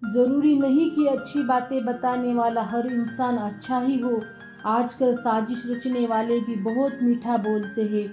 ज़रूरी नहीं कि अच्छी बातें बताने वाला हर इंसान अच्छा ही हो। आजकल साजिश रचने वाले भी बहुत मीठा बोलते हैं।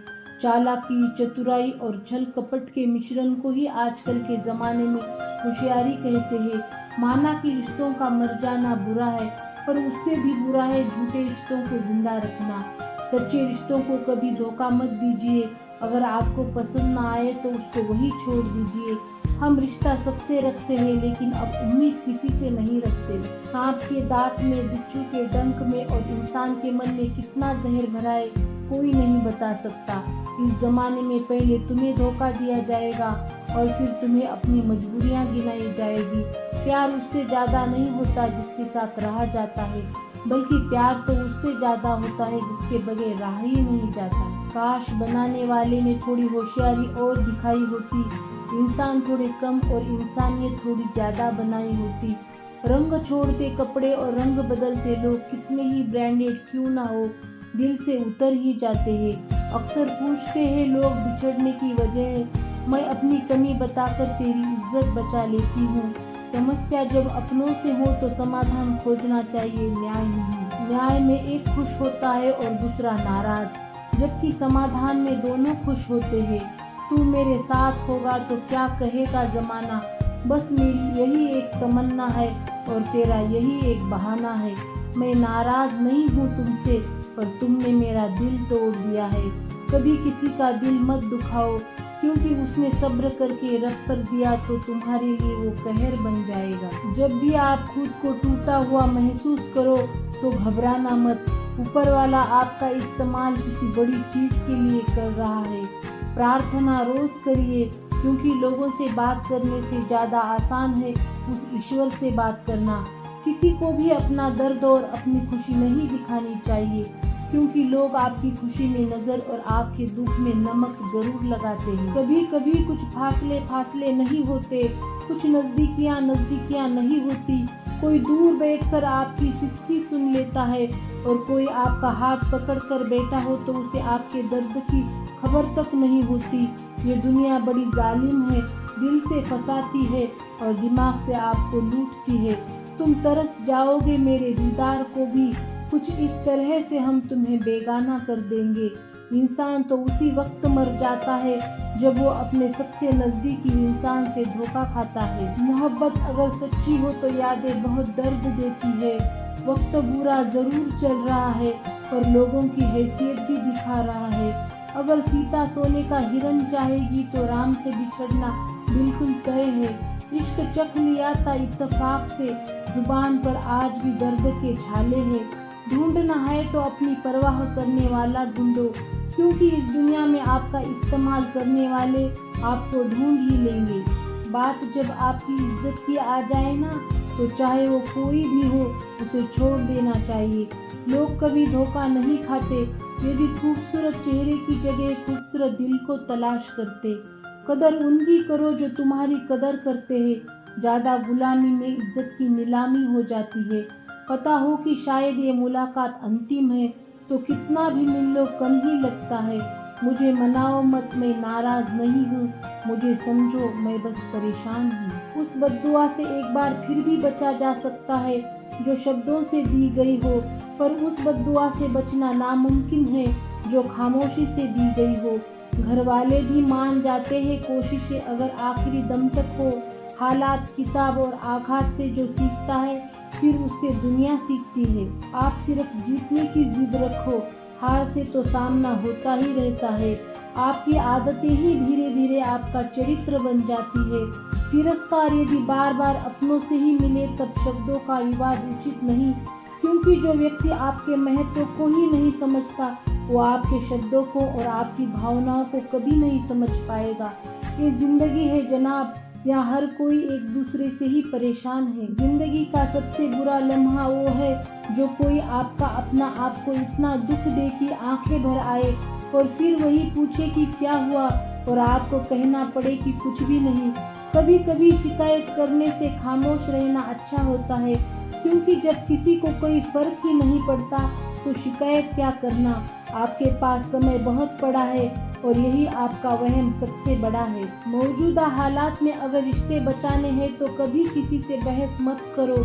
चालाकी, चतुराई और छल कपट के मिश्रण को ही आजकल के ज़माने में होशियारी कहते हैं। माना कि रिश्तों का मर जाना बुरा है, पर उससे भी बुरा है झूठे रिश्तों को जिंदा रखना। सच्चे रिश्तों को कभी धोखा मत दीजिए। अगर आपको पसंद ना आए तो उसको वही छोड़ दीजिए। हम रिश्ता सबसे रखते हैं, लेकिन अब उम्मीद किसी से नहीं रखते। सांप के दांत में, बिच्छू के डंक में और इंसान के मन में कितना जहर भरा है, कोई नहीं बता सकता। इस जमाने में पहले तुम्हें धोखा दिया जाएगा और फिर तुम्हें अपनी मजबूरियां गिनाई जाएगी। प्यार उससे ज्यादा नहीं होता जिसके साथ रहा जाता है, बल्कि प्यार तो उससे ज्यादा होता है जिसके बगैर रहा ही नहीं जाता। काश बनाने वाले ने थोड़ी होशियारी और दिखाई होती, इंसान थोड़े कम और इंसानियत थोड़ी ज्यादा बनाई होती। रंग छोड़ते कपड़े और रंग बदलते लोग कितने ही ब्रांडेड क्यों ना हो, दिल से उतर ही जाते हैं। अक्सर पूछते हैं लोग बिछड़ने की वजह, मैं अपनी कमी बताकर तेरी इज्जत बचा लेती हूँ। समस्या जब अपनों से हो तो समाधान खोजना चाहिए, न्याय नहीं। न्याय में एक खुश होता है और दूसरा नाराज, जबकि समाधान में दोनों खुश होते हैं। तू मेरे साथ होगा तो क्या कहेगा जमाना, बस मेरी यही एक तमन्ना है और तेरा यही एक बहाना है। मैं नाराज नहीं हूँ तुमसे, पर तुमने मेरा दिल तोड़ दिया है। कभी किसी का दिल मत दुखाओ, क्योंकि उसने सब्र करके रख कर दिया तो तुम्हारे लिए वो कहर बन जाएगा। जब भी आप खुद को टूटा हुआ महसूस करो तो घबराना मत। ऊपर वाला आपका इस्तेमाल किसी बड़ी चीज के लिए कर रहा है। प्रार्थना रोज करिए, क्योंकि लोगों से बात करने से ज़्यादा आसान है उस ईश्वर से बात करना। किसी को भी अपना दर्द और अपनी खुशी नहीं दिखानी चाहिए, क्योंकि लोग आपकी खुशी में नज़र और आपके दुख में नमक जरूर लगाते हैं। कभी कभी कुछ फासले नहीं होते, कुछ नज़दीकियाँ नहीं होती। कोई दूर बैठकर आपकी सिसकी सुन लेता है और कोई आपका हाथ पकड़कर बैठा हो तो उसे आपके दर्द की खबर तक नहीं होती। ये दुनिया बड़ी जालिम है, दिल से फंसाती है और दिमाग से आपको लूटती है। तुम तरस जाओगे मेरे दीदार को भी, कुछ इस तरह से हम तुम्हें बेगाना कर देंगे। इंसान तो उसी वक्त मर जाता है जब वो अपने सबसे नज़दीकी इंसान से धोखा खाता है। मोहब्बत अगर सच्ची हो तो यादें बहुत दर्द देती है। वक्त बुरा ज़रूर चल रहा है, पर लोगों की हैसियत भी दिखा रहा है। अगर सीता सोने का हिरन चाहेगी तो राम से बिछड़ना बिल्कुल तय है। इश्क चख लिया था इत्तेफाक से, जुबान पर आज भी दर्द के छाले हैं। ढूंढना है तो अपनी परवाह करने वाला ढूंढो, क्योंकि इस दुनिया में आपका इस्तेमाल करने वाले आपको ढूंढ ही लेंगे। बात जब आपकी इज्जत की आ जाए ना, तो चाहे वो कोई भी हो उसे छोड़ देना चाहिए। लोग कभी धोखा नहीं खाते, यदि खूबसूरत चेहरे की जगह खूबसूरत दिल को तलाश करते। कदर उनकी करो जो तुम्हारी कदर करते हैं। ज़्यादा गुलामी में इज्जत की नीलामी हो जाती है। पता हो कि शायद ये मुलाकात अंतिम है, तो कितना भी मिल लो कम ही लगता है। मुझे मनाओ मत, मैं नाराज नहीं हूँ, मुझे समझो मैं बस परेशान हूँ। उस बद्दुआ से एक बार फिर भी बचा जा सकता है जो शब्दों से दी गई हो, पर उस बद्दुआ से बचना नामुमकिन है जो खामोशी से दी गई हो। घर वाले भी मान जाते हैं कोशिशें अगर आखिरी दम तक हो। हालात, किताब और आघात से जो सीखता है फिर उससे दुनिया सीखती है। आप सिर्फ जीतने की जिद रखो, हार से तो सामना होता ही रहता है। आपकी आदतें ही धीरे धीरे आपका चरित्र बन जाती है। तिरस्कार यदि बार बार अपनों से ही मिले तब शब्दों का विवाद उचित नहीं, क्योंकि जो व्यक्ति आपके महत्व को ही नहीं समझता वो आपके शब्दों को और आपकी भावनाओं को कभी नहीं समझ पाएगा। ये जिंदगी है जनाब, यहाँ हर कोई एक दूसरे से ही परेशान है। जिंदगी का सबसे बुरा लम्हा वो है जो कोई आपका अपना आपको इतना दुख दे कि आंखें भर आए और फिर वही पूछे कि क्या हुआ और आपको कहना पड़े कि कुछ भी नहीं। कभी कभी शिकायत करने से खामोश रहना अच्छा होता है, क्योंकि जब किसी को कोई फर्क ही नहीं पड़ता तो शिकायत क्या करना। आपके पास समय बहुत पड़ा है, और यही आपका वहम सबसे बड़ा है। मौजूदा हालात में अगर रिश्ते बचाने हैं तो कभी किसी से बहस मत करो।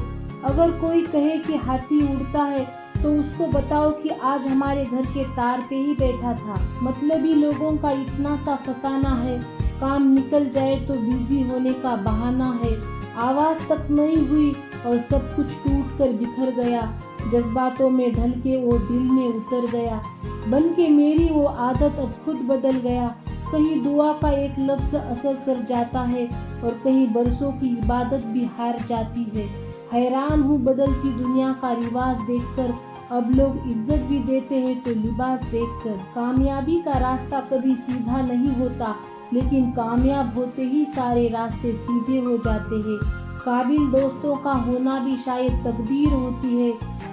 अगर कोई कहे कि हाथी उड़ता है तो उसको बताओ कि आज हमारे घर के तार पे ही बैठा था। मतलबी लोगों का इतना सा फसाना है, काम निकल जाए तो बिजी होने का बहाना है। आवाज तक नहीं हुई और सब कुछ टूट कर बिखर गया। जज्बातों में ढल के वो दिल में उतर गया। बन के मेरी वो आदत अब खुद बदल गया। कहीं दुआ का एक लफ्ज असर कर जाता है और कहीं बरसों की इबादत भी हार जाती है। हैरान हूँ बदलती दुनिया का रिवाज देखकर। अब लोग इज्जत भी देते हैं तो लिबास देखकर। कामयाबी का रास्ता कभी सीधा नहीं होता, लेकिन कामयाब होते ही सारे रास्ते सीधे हो जाते हैं। काबिल दोस्तों का होना भी शायद तकदीर होती है।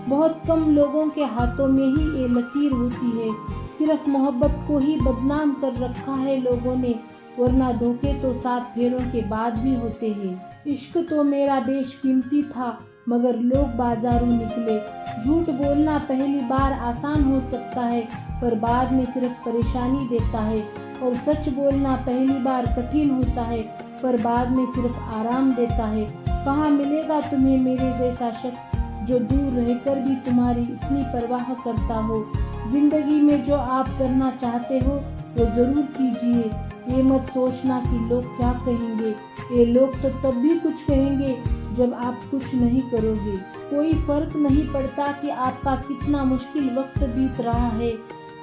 बहुत कम लोगों के हाथों में ही ये लकीर होती है। सिर्फ मोहब्बत को ही बदनाम कर रखा है लोगों ने, वरना धोखे तो 7 फेरों के बाद भी होते हैं। इश्क तो मेरा बेशकीमती था, मगर लोग बाजारू निकले। झूठ बोलना पहली बार आसान हो सकता है, पर बाद में सिर्फ परेशानी देता है। और सच बोलना पहली बार कठिन होता है, पर बाद में सिर्फ आराम देता है। कहाँ मिलेगा तुम्हें मेरे जैसा शख्स जो दूर रहकर भी तुम्हारी इतनी परवाह करता हो। जिंदगी में जो आप करना चाहते हो वो जरूर कीजिए। ये मत सोचना कि लोग क्या कहेंगे। ये लोग तो तब भी कुछ कहेंगे जब आप कुछ नहीं करोगे। कोई फर्क नहीं पड़ता कि आपका कितना मुश्किल वक्त बीत रहा है।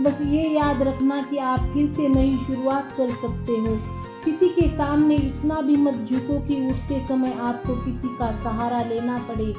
बस ये याद रखना कि आप फिर से नई शुरुआत कर सकते हो। किसी के सामने इतना भी मत झुको कि उठते समय आपको किसी का सहारा लेना पड़े।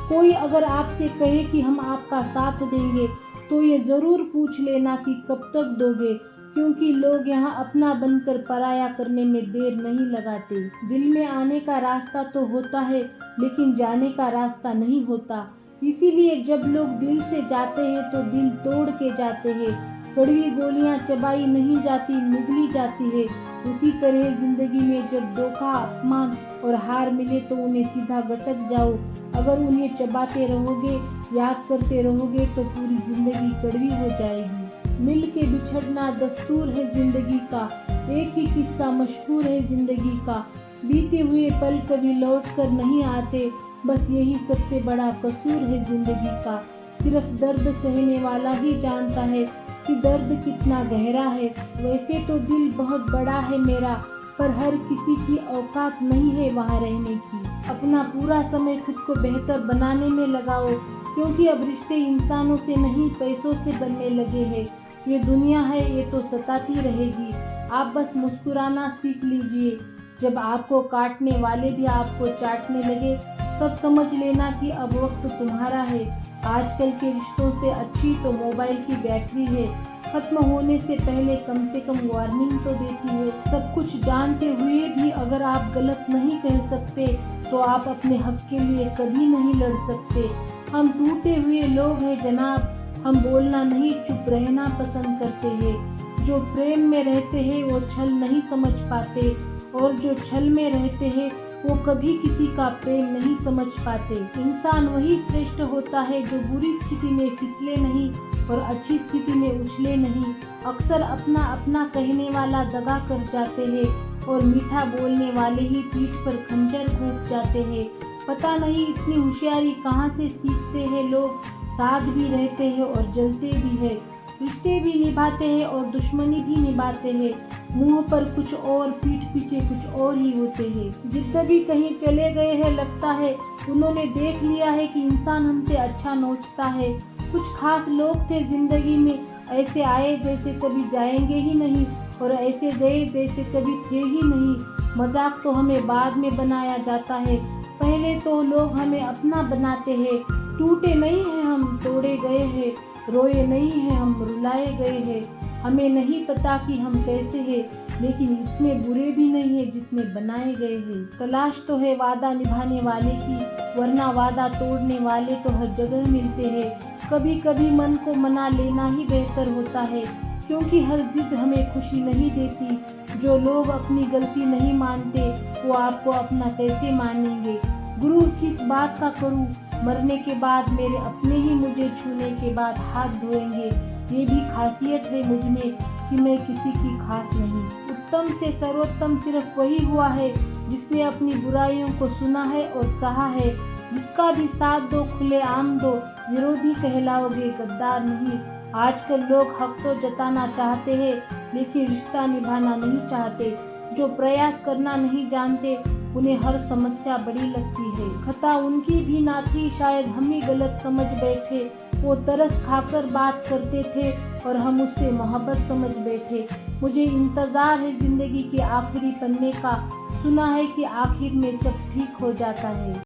कोई अगर आपसे कहे कि हम आपका साथ देंगे तो ये ज़रूर पूछ लेना कि कब तक दोगे, क्योंकि लोग यहाँ अपना बनकर पराया करने में देर नहीं लगाते। दिल में आने का रास्ता तो होता है, लेकिन जाने का रास्ता नहीं होता। इसीलिए जब लोग दिल से जाते हैं तो दिल तोड़ के जाते हैं। कड़वी गोलियां चबाई नहीं जाती, निगली जाती है। उसी तरह जिंदगी में जब धोखा, अपमान और हार मिले तो उन्हें सीधा गटक जाओ। अगर उन्हें चबाते रहोगे, याद करते रहोगे तो पूरी जिंदगी कड़वी हो जाएगी। मिल के बिछड़ना दस्तूर है जिंदगी का। एक ही किस्सा मशहूर है जिंदगी का। बीते हुए पल कभी लौट कर नहीं आते, बस यही सबसे बड़ा कसूर है जिंदगी का। सिर्फ दर्द सहने वाला ही जानता है कि दर्द कितना गहरा है। वैसे तो दिल बहुत बड़ा है मेरा, पर हर किसी की औकात नहीं है वहाँ रहने की। अपना पूरा समय खुद को बेहतर बनाने में लगाओ, क्योंकि अब रिश्ते इंसानों से नहीं पैसों से बनने लगे हैं। ये दुनिया है, ये तो सताती रहेगी। आप बस मुस्कुराना सीख लीजिए। जब आपको काटने वाले भी आपको चाटने लगे, तब समझ लेना कि अब वक्त तुम्हारा है। आजकल के रिश्तों से अच्छी तो मोबाइल की बैटरी है। खत्म होने से पहले कम से कम वार्निंग तो देती है। सब कुछ जानते हुए भी अगर आप गलत नहीं कह सकते तो आप अपने हक के लिए कभी नहीं लड़ सकते। हम टूटे हुए लोग हैं जनाब। हम बोलना नहीं, चुप रहना पसंद करते हैं। जो प्रेम में रहते हैं वो छल नहीं समझ पाते, और जो छल में रहते हैं वो कभी किसी का प्रेम नहीं समझ पाते। इंसान वही श्रेष्ठ होता है जो बुरी स्थिति में फिसले नहीं और अच्छी स्थिति में उछले नहीं। अक्सर अपना अपना कहने वाला दगा कर जाते हैं और मीठा बोलने वाले ही पीठ पर खंजर घोंप जाते हैं। पता नहीं इतनी होशियारी कहाँ से सीखते हैं लोग। साथ भी रहते हैं और जलते भी है। रिश्ते भी निभाते हैं और दुश्मनी भी निभाते हैं। मुंह पर कुछ और, पीठ पीछे कुछ और ही होते हैं। जितने भी कहीं चले गए हैं, लगता है उन्होंने देख लिया है कि इंसान हमसे अच्छा नोचता है। कुछ खास लोग थे जिंदगी में, ऐसे आए जैसे कभी जाएंगे ही नहीं, और ऐसे गए जैसे कभी थे ही नहीं। मजाक तो हमें बाद में बनाया जाता है, पहले तो लोग हमें अपना बनाते हैं। टूटे नहीं हैं हम, तोड़े गए हैं। रोए नहीं हैं हम, रुलाए गए हैं। हमें नहीं पता कि हम कैसे हैं, लेकिन इतने बुरे भी नहीं हैं जितने बनाए गए हैं। तलाश तो है वादा निभाने वाले की, वरना वादा तोड़ने वाले तो हर जगह मिलते हैं। कभी कभी मन को मना लेना ही बेहतर होता है, क्योंकि हर जिद हमें खुशी नहीं देती। जो लोग अपनी गलती नहीं मानते वो आपको अपना कैसे मानेंगे। गुरु किस बात का करूं, मरने के बाद मेरे अपने ही मुझे छूने के बाद हाथ धोएंगे। ये भी खासियत है मुझ में कि मैं किसी की खास नहीं। उत्तम से सर्वोत्तम सिर्फ वही हुआ है जिसने अपनी बुराइयों को सुना है और सहा है। जिसका भी साथ दो खुले आम दो, विरोधी कहलाओगे गद्दार नहीं। आजकल लोग हक तो जताना चाहते हैं लेकिन रिश्ता निभाना नहीं चाहते। जो प्रयास करना नहीं जानते उन्हें हर समस्या बड़ी लगती है। खता उनकी भी ना थी, शायद हम ही गलत समझ बैठे। वो तरस खाकर बात करते थे और हम उससे मोहब्बत समझ बैठे। मुझे इंतज़ार है ज़िंदगी के आखिरी पन्ने का, सुना है कि आखिर में सब ठीक हो जाता है।